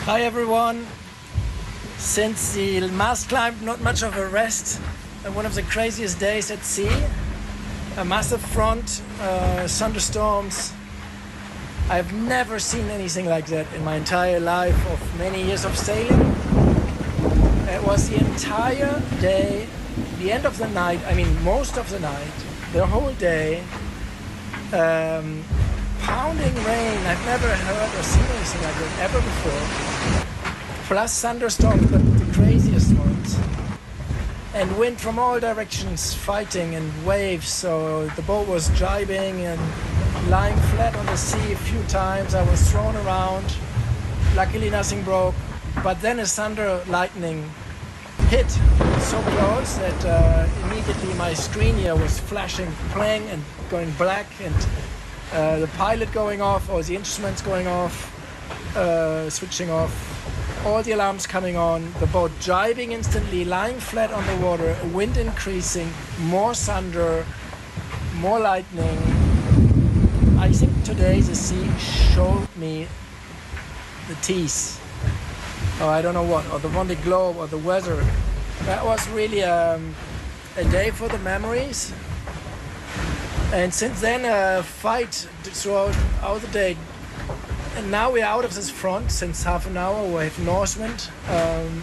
Hi everyone. Since the mast climb, not much of a rest. One of the craziest days at sea. A massive front, thunderstorms. I've never seen anything like that in my entire life of many years of sailing. It was the entire day, the end of the night, I mean most of the night, the whole day. Pounding rain. I've never heard or seen anything like that ever before. Plus thunderstorms, but the craziest ones. And wind from all directions, fighting, and waves. So the boat was jibing and lying flat on the sea a few times. I was thrown around. Luckily nothing broke. But then a thunder lightning hit so close that immediately my screen here was flashing, playing and going black, and the pilot going off, or the instruments going off, switching off, all the alarms coming on, the boat jibing instantly, lying flat on the water, wind increasing, more thunder, more lightning. I think today the sea showed me the teeth, or I don't know what, or the Vendée Globe, or the weather. That was really a day for the memories. And since then, a fight throughout the day. And now we're out of this front since half an hour. We have north wind.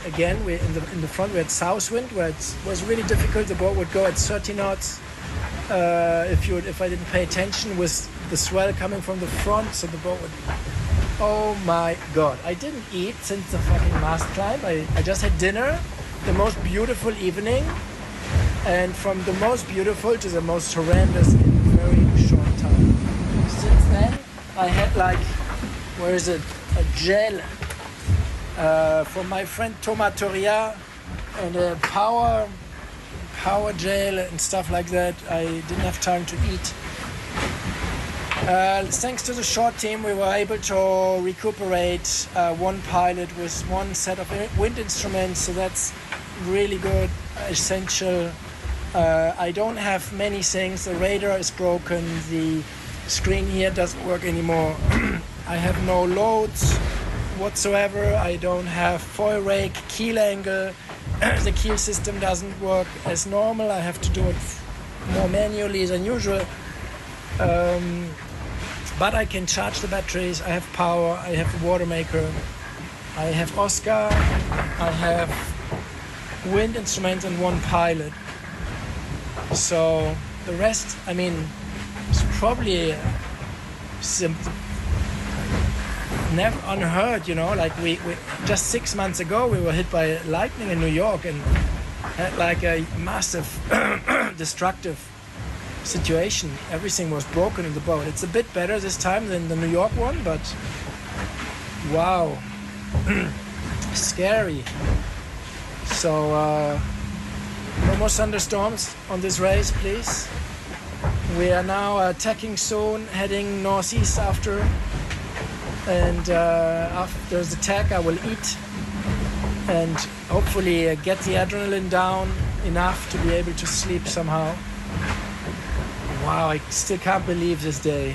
Again, we're in the front. We had south wind, where it was really difficult. The boat would go at 30 knots if I didn't pay attention, with the swell coming from the front. So the boat would. Oh my God! I didn't eat since the fucking mast climb. I just had dinner. The most beautiful evening, and from the most beautiful to the most horrendous in a very short time. Since then, I had a gel from my friend Thomas Toria, and a power gel and stuff like that. I didn't have time to eat. Thanks to the short team, we were able to recuperate one pilot with one set of wind instruments, so that's really good, essential. I don't have many things. The radar is broken, the screen here doesn't work anymore. I have no loads whatsoever. I don't have foil rake, keel angle. The keel system doesn't work as normal. I have to do it more manually than usual. But I can charge the batteries. I have power. I have a water maker. I have Oscar. I have wind instruments and one pilot. So the rest, I mean, it's probably never unheard, you know. Like we just 6 months ago, we were hit by lightning in New York and had like a massive destructive situation. Everything was broken in the boat. It's a bit better this time than the New York one, but wow, scary. So no more thunderstorms on this race, please. We are now tacking soon, heading northeast after. And after the tack, I will eat and hopefully get the adrenaline down enough to be able to sleep somehow. Wow, I still can't believe this day.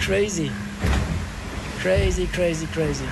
Crazy. Crazy, crazy, crazy.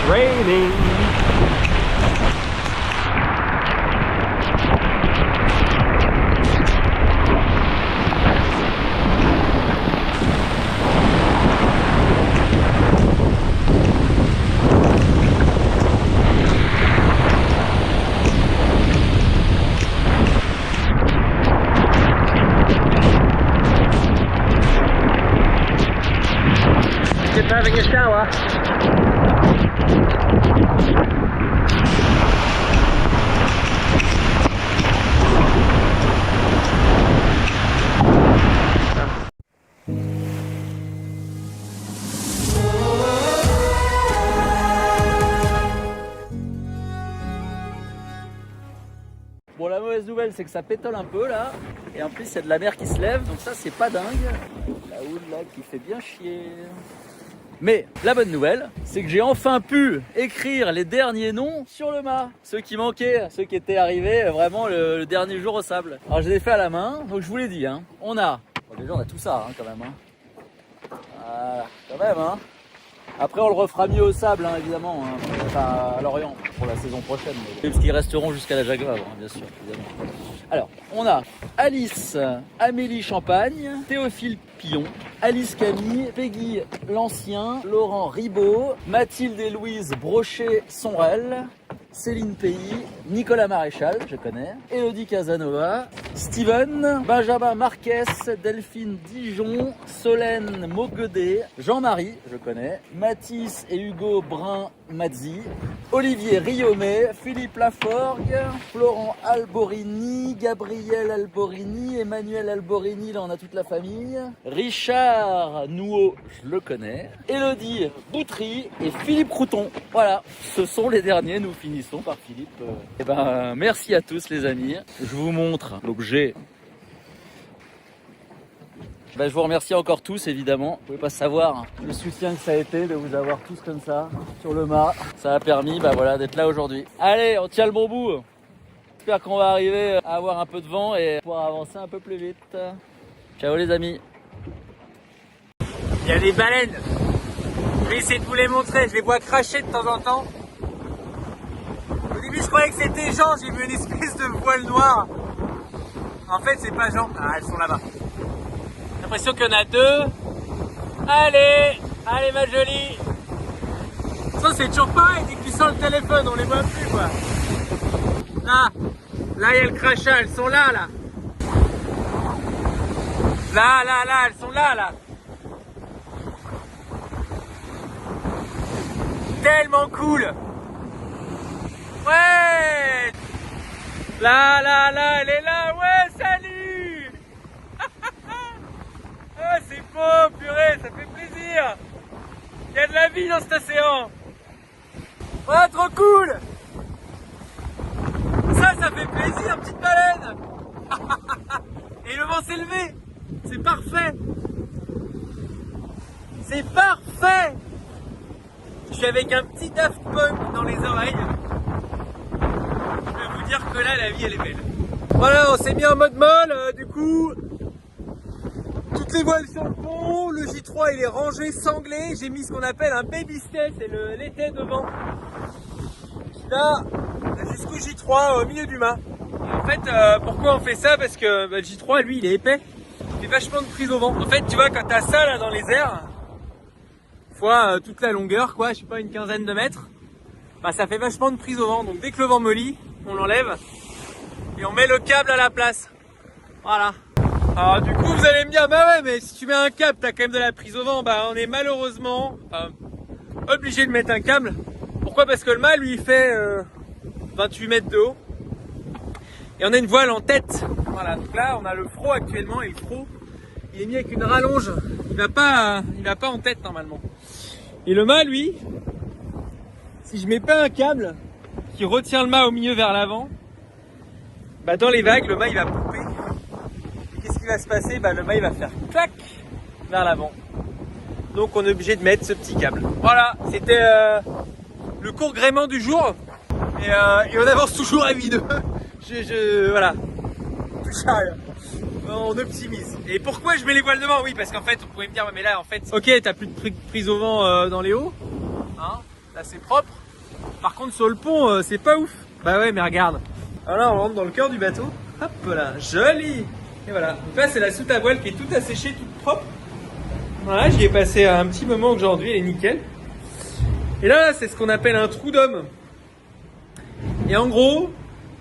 raining. Just having a shower. Bon, la mauvaise nouvelle, c'est que ça pétole un peu là, et en plus il y a de la mer qui se lève, donc ça c'est pas dingue. La houle là qui fait bien chier. Mais la bonne nouvelle, c'est que j'ai enfin pu écrire les derniers noms sur le mât. Ceux qui manquaient, ceux qui étaient arrivés vraiment le dernier jour au sable. Alors je les ai fait à la main, donc je vous l'ai dit, hein, on a, bon, déjà on a tout ça hein, quand même. Hein. Voilà, quand même. Hein. Après on le refera mieux au sable, hein, évidemment, hein, enfin à Lorient pour la saison prochaine. Mais... parce qu'ils resteront jusqu'à la Jaguar, hein, bien sûr, évidemment. Alors, on a Alice, Amélie Champagne, Théophile Pillon, Alice Camille, Peggy L'Ancien, Laurent Ribaud, Mathilde et Louise Brochet-Sonrel, Céline Pays, Nicolas Maréchal, je connais, Élodie Casanova, Steven, Benjamin Marquez, Delphine Dijon, Solène Moguedet, Jean-Marie, je connais, Mathis et Hugo Brun-Mazzi, Olivier Riomet, Philippe Laforgue, Florent Alborini, Gabriel Alborini, Emmanuel Alborini, là on a toute la famille, Richard Nouot, je le connais, Élodie Boutry et Philippe Crouton. Voilà, ce sont les derniers, nous finissons par Philippe. Eh ben, merci à tous les amis. Je vous montre l'objet. Ben, je vous remercie encore tous évidemment. Vous pouvez pas savoir le soutien que ça a été de vous avoir tous comme ça sur le mât. Ça a permis voilà, d'être là aujourd'hui. Allez, on tient le bon bout. J'espère qu'on va arriver à avoir un peu de vent et pouvoir avancer un peu plus vite. Ciao les amis. Il y a des baleines. Je vais essayer de vous les montrer. Je les vois cracher de temps en temps. Au début, je croyais que c'était Jean. J'ai vu une espèce de voile noir. En fait, c'est pas Jean. Ah, elles sont là-bas. J'ai l'impression qu'il y en a deux. Allez, allez ma jolie. Ça, c'est toujours pareil. Dès que tu sens le téléphone, on les voit plus, quoi. Là, il y a le crachat. Elles sont là, là. Là, elles sont là, là. Tellement cool. Ouais. Là, elle est là. Ouais, salut. Ah, c'est beau, purée, ça fait plaisir. Il y a de la vie dans cet océan. Ouais, trop cool. Ça fait plaisir, petite baleine. Et le vent s'est levé. C'est parfait. C'est parfait. Je suis avec un petit Daft Punk dans les oreilles. Je peux vous dire que là, la vie, elle est belle. Voilà, on s'est mis en mode molle, du coup, toutes les voiles sur le pont, le J3 il est rangé, sanglé, j'ai mis ce qu'on appelle un baby stay, c'est l'étai devant. Là, jusqu'au J3 au milieu du mât. Et en fait, pourquoi on fait ça? Parce que le J3, lui, il est épais, il fait vachement de prise au vent. En fait, tu vois, quand t'as ça là dans les airs, fois toute la longueur, quoi, je sais pas, une quinzaine de mètres, bah ça fait vachement de prise au vent. Donc dès que le vent mollit, on l'enlève et on met le câble à la place. Voilà. Alors du coup vous allez me dire, bah ouais, mais si tu mets un câble, t'as quand même de la prise au vent. Bah on est malheureusement obligé de mettre un câble. Pourquoi? Parce que le mât lui il fait 28 mètres de haut et on a une voile en tête. Voilà, donc là on a le frot actuellement et le frot il est mis avec une rallonge. Il va pas en tête normalement. Et le mât lui, si je mets pas un câble qui retient le mât au milieu vers l'avant, bah dans les vagues le mât il va couper. Et qu'est-ce qui va se passer? Bah le mât il va faire clac vers l'avant. Donc on est obligé de mettre ce petit câble. Voilà, c'était le court gréement du jour. Et on avance toujours à vide. Voilà. Touche à rien. On optimise. Et pourquoi je mets les voiles devant? Oui, parce qu'en fait, vous pouvez me dire, mais là, en fait, ok, t'as plus de prise au vent dans les hauts, hein, Là c'est propre. Par contre sur le pont c'est pas ouf. Bah ouais mais regarde. Alors là on rentre dans le cœur du bateau. Hop là, joli. Et voilà. Donc là c'est la soute à voile qui est toute asséchée, toute propre. Voilà, j'y ai passé un petit moment aujourd'hui, elle est nickel. Et là c'est ce qu'on appelle un trou d'homme. Et en gros,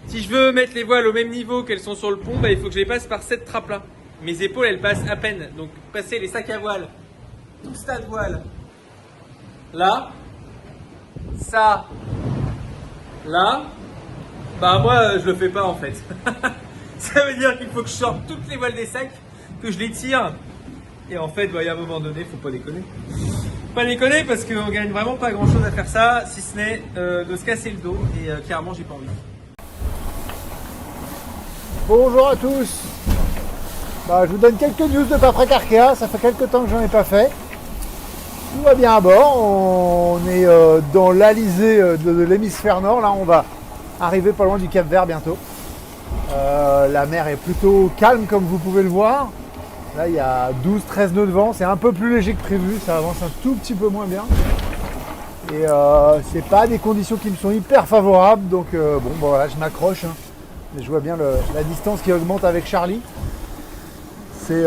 si je veux mettre les voiles au même niveau qu'elles sont sur le pont, bah, il faut que je les passe par cette trappe là. Mes épaules elles passent à peine. Donc passer les sacs à voile, tout ce tas de voiles. Là, ça, là, bah moi je le fais pas en fait. Ça veut dire qu'il faut que je sorte toutes les voiles des sacs, que je les tire. Et en fait, bah, y a un moment donné, faut pas déconner. Pas déconner parce qu'on gagne vraiment pas grand chose à faire ça, si ce n'est de se casser le dos. Et clairement, j'ai pas envie. Bonjour à tous. Je vous donne quelques news de Paprika. Ça fait quelques temps que j'en ai pas fait. Tout va bien à bord. On est dans l'Alizé de l'hémisphère nord. Là, on va arriver pas loin du Cap Vert bientôt. La mer est plutôt calme comme vous pouvez le voir. Là, il y a 12-13 nœuds de vent. C'est un peu plus léger que prévu. Ça avance un tout petit peu moins bien. Et c'est pas des conditions qui me sont hyper favorables. Donc, voilà, je m'accroche. Hein. Mais je vois bien la distance qui augmente avec Charlie. C'est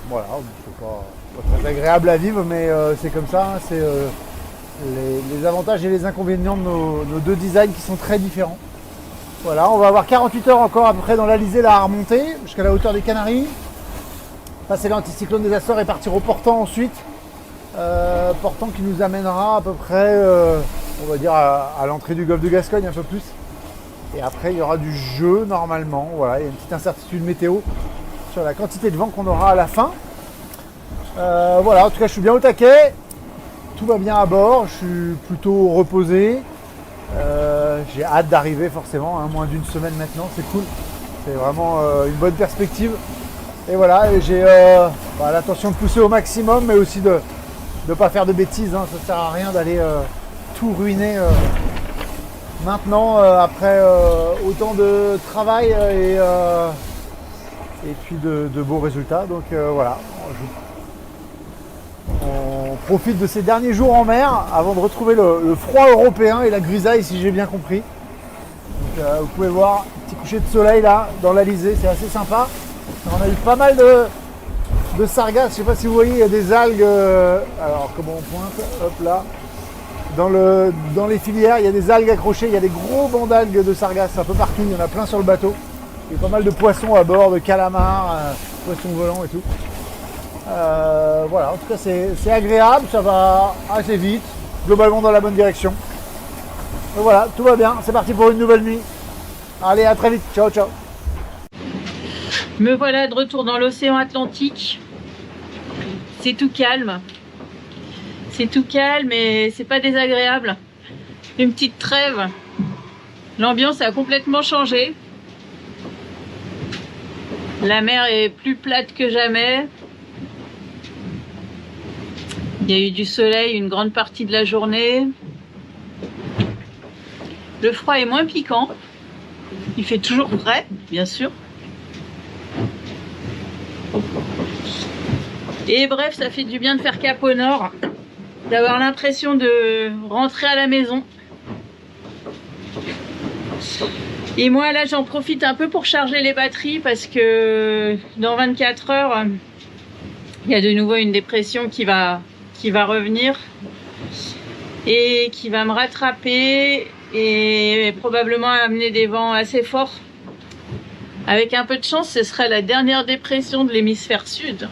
voilà, c'est pas très agréable à vivre, mais c'est comme ça. Hein. C'est les avantages et les inconvénients de nos deux designs qui sont très différents. Voilà, on va avoir 48 heures encore à peu près dans l'Alizé là à remonter jusqu'à la hauteur des Canaries. Passer l'anticyclone des Açores et partir au Portant ensuite. Portant qui nous amènera à peu près, on va dire, à l'entrée du golfe de Gascogne un peu plus. Et après, il y aura du jeu normalement. Voilà, il y a une petite incertitude météo sur la quantité de vent qu'on aura à la fin. Voilà, en tout cas, je suis bien au taquet. Tout va bien à bord. Je suis plutôt reposé. J'ai hâte d'arriver forcément. Hein, moins d'une semaine maintenant, c'est cool. C'est vraiment une bonne perspective. Et voilà, et j'ai l'intention de pousser au maximum, mais aussi de ne pas faire de bêtises. Hein, ça ne sert à rien d'aller tout ruiner. Maintenant, après autant de travail et puis de beaux résultats. Donc voilà, on profite de ces derniers jours en mer avant de retrouver le froid européen et la grisaille si j'ai bien compris. Donc, vous pouvez voir un petit coucher de soleil là dans l'Alizé, c'est assez sympa. On a eu pas mal de sargasses, je ne sais pas si vous voyez, il y a des algues. Alors comment on pointe, hop là. Dans les filières, il y a des algues accrochées, il y a des gros bancs d'algues de sargasses un peu partout, il y en a plein sur le bateau. Il y a pas mal de poissons à bord, de calamars, poissons volants et tout. Voilà, en tout cas c'est agréable, ça va assez vite, globalement dans la bonne direction. Et voilà, tout va bien, c'est parti pour une nouvelle nuit. Allez, à très vite, ciao ciao. Me voilà de retour dans l'océan Atlantique. C'est tout calme. C'est tout calme et c'est pas désagréable. Une petite trêve. L'ambiance a complètement changé. La mer est plus plate que jamais. Il y a eu du soleil une grande partie de la journée. Le froid est moins piquant. Il fait toujours frais, bien sûr. Et bref, ça fait du bien de faire cap au nord. D'avoir l'impression de rentrer à la maison. Et moi là j'en profite un peu pour charger les batteries parce que dans 24 heures il y a de nouveau une dépression qui va revenir et qui va me rattraper et probablement amener des vents assez forts. Avec un peu de chance, ce sera la dernière dépression de l'hémisphère sud.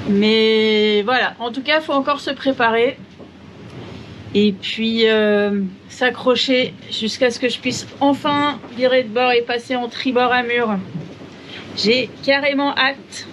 Mais voilà, en tout cas, il faut encore se préparer. Et puis s'accrocher jusqu'à ce que je puisse enfin virer de bord et passer en tribord à mur. J'ai carrément hâte.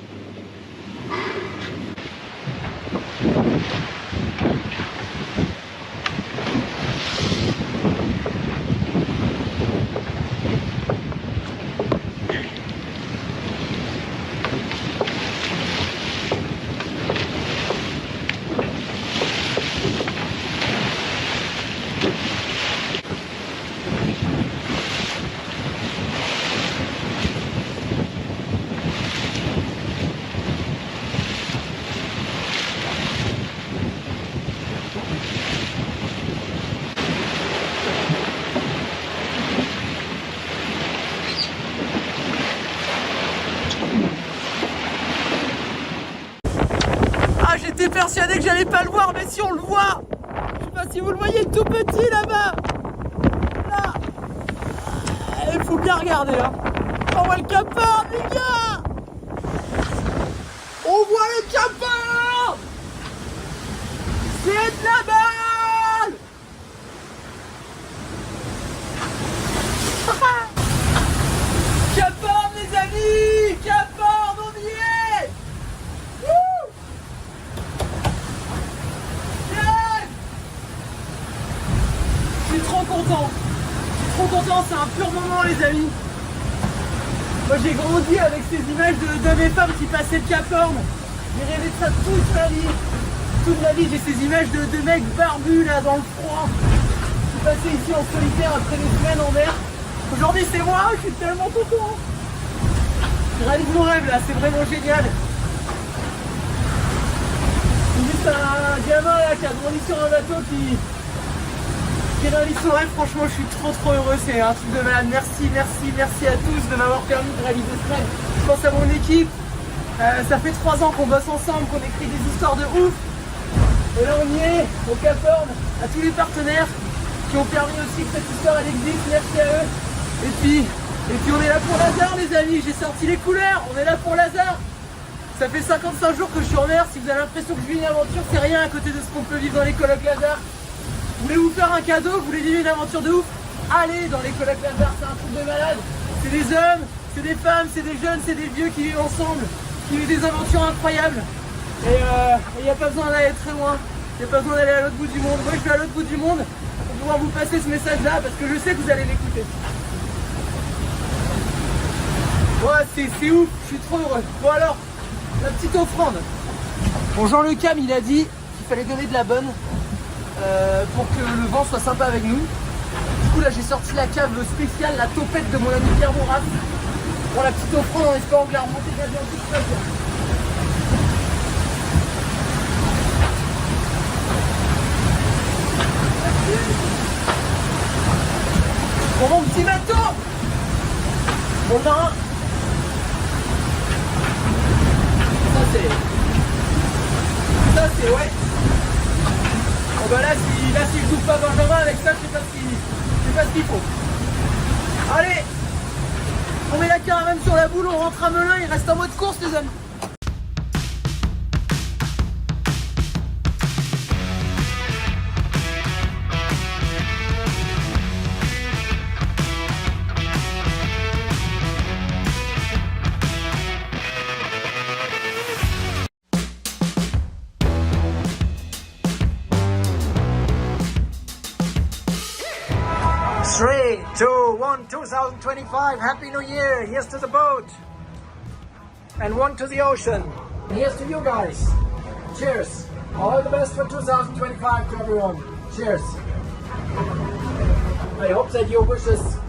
J'étais persuadé que j'allais pas le voir, mais si on le voit. Je sais pas si vous le voyez, tout petit là-bas. Là. Il faut bien regarder, hein. On voit le Cap Horn, les gars. On voit le Cap Horn. C'est de la balle. Cap Horn, les amis. Cap Horn, on y est. Wouh. Yes. Je suis trop content. Trop content, c'est un pur moment, les amis. Moi j'ai grandi avec ces images d'hommes et femmes qui passaient le Cap Horn. J'ai rêvé de ça toute ma vie. Toute ma vie, j'ai ces images de mecs barbus là dans le froid. Je suis passé ici en solitaire après des semaines en mer. Aujourd'hui c'est moi, je suis tellement content. Je réalise mon rêve là, c'est vraiment génial. C'est juste un gamin là qui a grandi sur un bateau qui réalise son rêve. Franchement, je suis trop heureux, c'est un truc de malade. Merci à tous de m'avoir permis de réaliser ce rêve. Je pense à mon équipe, ça fait 3 ans qu'on bosse ensemble, qu'on écrit des histoires de ouf. Et là on y est, au Cap Horn, à tous les partenaires qui ont permis aussi que cette histoire elle existe, merci à eux. Et puis on est là pour Lazare, les amis, j'ai sorti les couleurs, on est là pour Lazare. Ça fait 55 jours que je suis en mer, si vous avez l'impression que je vis une aventure, c'est rien à côté de ce qu'on peut vivre dans les colocs Lazare. Vous voulez vous faire un cadeau, vous voulez vivre une aventure de ouf, allez dans les colocs Lazare, c'est un truc de malade. C'est des hommes, c'est des femmes, c'est des jeunes, c'est des vieux qui vivent ensemble, qui vivent des aventures incroyables. Et il n'y a pas besoin d'aller très loin, il n'y a pas besoin d'aller à l'autre bout du monde. Moi je vais à l'autre bout du monde pour pouvoir vous passer ce message là parce que je sais que vous allez l'écouter. Ouais, c'est ouf, je suis trop heureux. Bon alors, la petite offrande. Bon, Jean Le Cam il a dit qu'il fallait donner de la bonne pour que le vent soit sympa avec nous. Du coup là j'ai sorti la cave spéciale, la topette de mon ami Pierre Bourras pour la petite offrande en espérant que la remontée de la viande tout se passe bien. Pour mon petit bateau. Bon marin. Ça c'est ouais. Bon bah là si je trouve pas Benjamin avec ça, je sais pas ce qu'il faut. Allez, on met la caravane sur la boule, on rentre à Melun, il reste en mode course les amis. Three, two, one, 2025. Happy New Year. Here's to the boat. And one to the ocean. Here's to you guys. Cheers. All the best for 2025 to everyone. Cheers. I hope that your wishes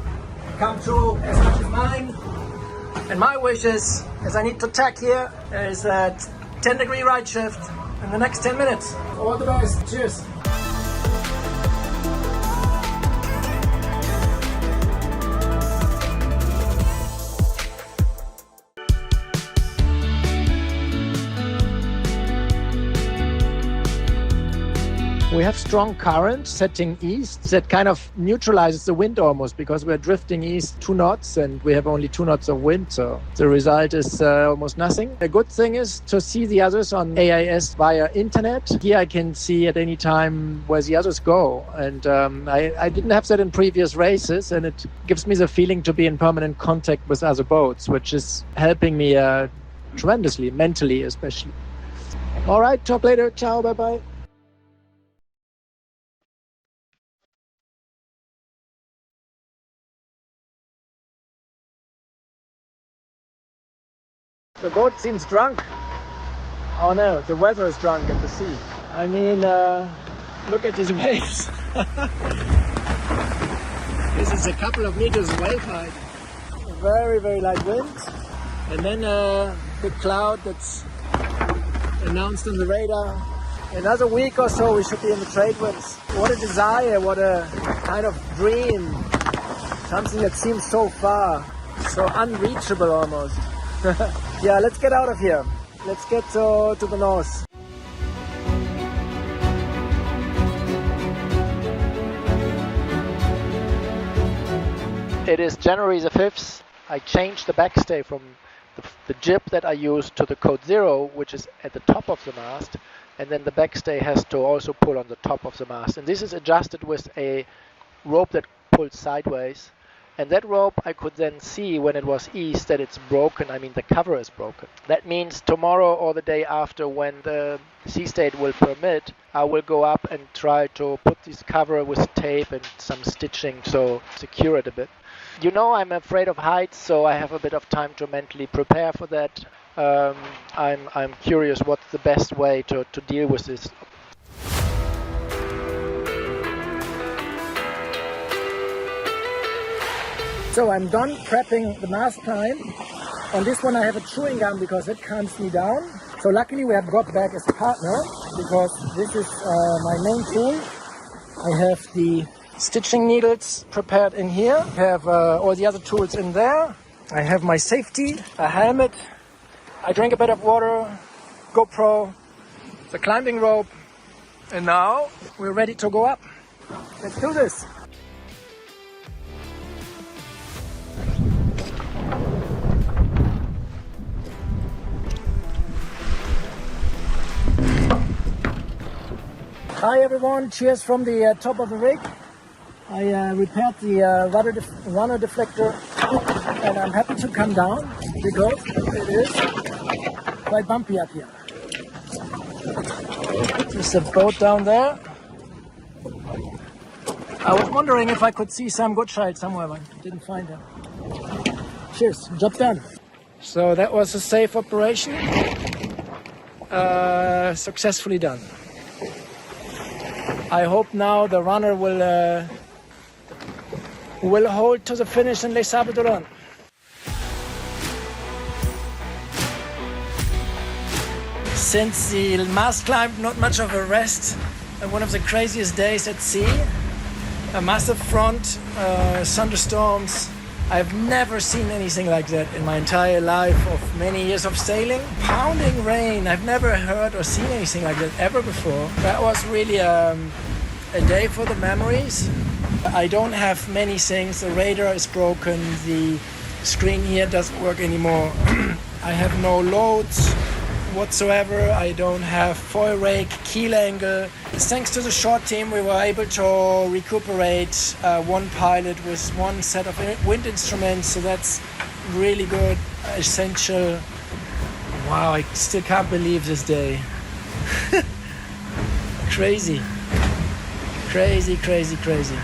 come true as much as mine. And my wishes, as I need to tack here, is a 10-degree right shift in the next 10 minutes. All the best. Cheers. We have strong current setting east that kind of neutralizes the wind almost because we're drifting east 2 knots and we have only 2 knots of wind, so the result is almost nothing. The good thing is to see the others on AIS via internet. Here I can see at any time where the others go, and I didn't have that in previous races, and it gives me the feeling to be in permanent contact with other boats, which is helping me tremendously, mentally especially. All right, talk later. Ciao, bye-bye. The boat seems drunk. Oh no, the weather is drunk at the sea. I mean, look at these waves. This is a couple of meters wave height. Very, very light wind. And then a big cloud that's announced on the radar. Another week or so we should be in the trade winds. What a desire, what a kind of dream. Something that seems so far, so unreachable almost. Yeah, let's get out of here. Let's get to the north. It is January the 5th. I changed the backstay from the jib that I use to the Code Zero, which is at the top of the mast, and then the backstay has to also pull on the top of the mast. And this is adjusted with a rope that pulls sideways. And that rope I could then see when it was east that it's broken. I mean, the cover is broken. That means tomorrow or the day after, when the sea state will permit, I will go up and try to put this cover with tape and some stitching to secure it a bit. You know, I'm afraid of heights, so I have a bit of time to mentally prepare for that. I'm curious what's the best way to deal with this. So I'm done prepping the mast climb. On this one I have a chewing gum because it calms me down. So luckily we have got back as a partner because this is my main tool. I have the stitching needles prepared in here. I have all the other tools in there. I have my safety, a helmet. I drink a bit of water, GoPro, the climbing rope. And now we're ready to go up. Let's do this. Hi everyone, cheers from the top of the rig. I repaired the runner deflector and I'm happy to come down because it is quite bumpy up here. There's a boat down there. I was wondering if I could see Sam Gottschalk somewhere, but didn't find him. Cheers, job done. So that was a safe operation, successfully done. I hope now the runner will hold to the finish in Les Sables d'Olonne. Since the mast climb, not much of a rest. One of the craziest days at sea. A massive front, thunderstorms. I've never seen anything like that in my entire life of many years of sailing. Pounding rain. I've never heard or seen anything like that ever before. That was really a day for the memories. I don't have many things. The radar is broken. The screen here doesn't work anymore. I have no loads whatsoever. I don't have foil rake, keel angle. Thanks to the short team, we were able to recuperate one pilot with one set of wind instruments, so that's really good, essential. Wow, I still can't believe this day. Crazy. Crazy, crazy, crazy.